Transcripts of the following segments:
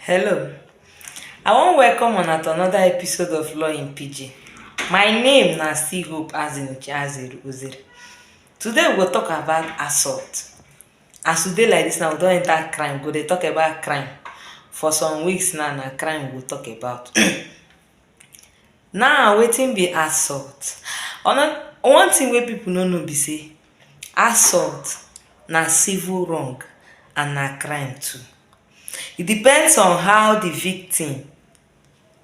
Hello, I wan welcome una to another episode of Law in Pidgin. My name na still Hope Azere. Today we go talk about assault. As today like this now, we don enter crime. We go dey talk about crime. For some weeks now, na crime we go talk about. Now, wetin be assault? One thing wey people no know be say assault na civil wrong and na crime too. It depends on how the victim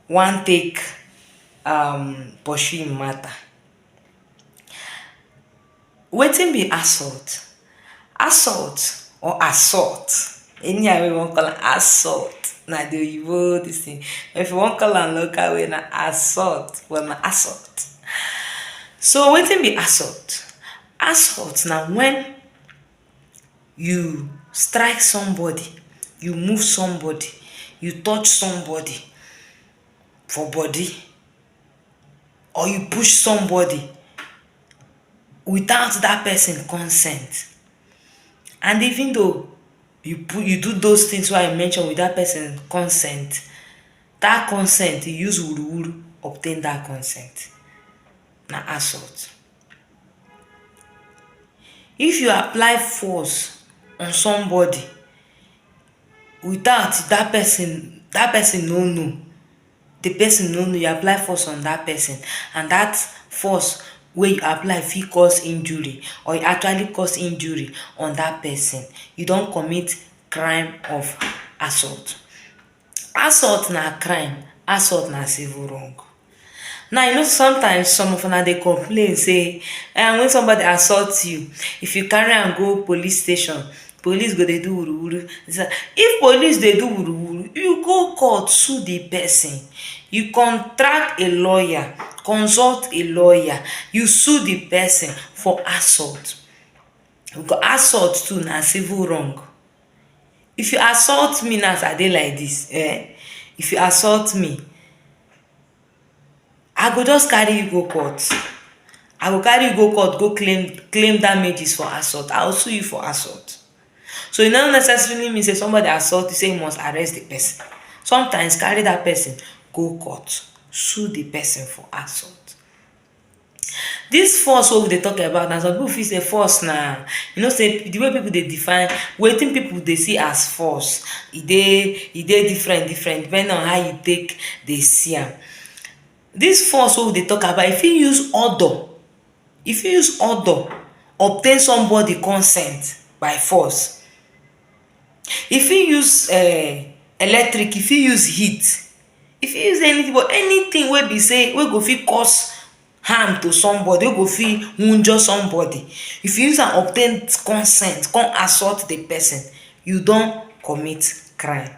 wan take pursue im matter. Wetin be assault? Assault or assault, anyhow wey you wan call am, assault na the oyibo dis thing. If you wan call am local way, na assault, well na assault. So wetin be assault? Assault na when you strike somebody, you move somebody, you touch somebody for body, or you push somebody without that person consent. And even though you do those things wey I mention without person consent, that consent, you use wuru obtain that consent, na assault. If you apply force on somebody without that person no know, the person no know, you apply force on that person, and that force wey you apply fit cause injury, or you actually cause injury on that person, you don commit crime of assault. Assault na crime, assault na civil wrong. Now you know sometimes some of una dey complain say when somebody assault you, if you carry am go police station, police go dey do wuruwuru. If police dey do wuruwuru, you go court sue the person, you contract a lawyer, consult a lawyer, you sue the person for assault, because assault too na civil wrong. If you assault me now as I dey like this, if you assault me, I go just carry you go court. I go carry you go court, go claim damages for assault. I will sue you for assault. So e no necessarily mean say somebody assault you say you must arrest the person. Sometimes carry that person go court, sue the person for assault. This force wey we dey talk about, na some people feel say force na, you know say the way people dey define wetin people dey see as force, e dey different depending on how you take dey see am. This force wey we dey talk about, if you use order obtain somebody consent by force. If you use electric, if you use heat, if you use anything wey be say wey go fit cause harm to somebody, wey go fit wunjure somebody, if you use am obtain consent come assault the person, you don commit crime.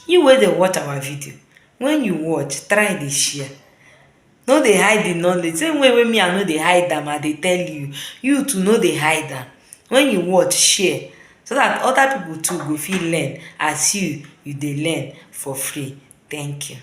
You wey dey watch our video, when you watch, try dey share. No dey hide the knowledge. Same way wey me I no dey hide am, I dey tell you, you too no dey hide am. When you watch, share, so that other people too go fit learn as you dey learn for free. Thank you.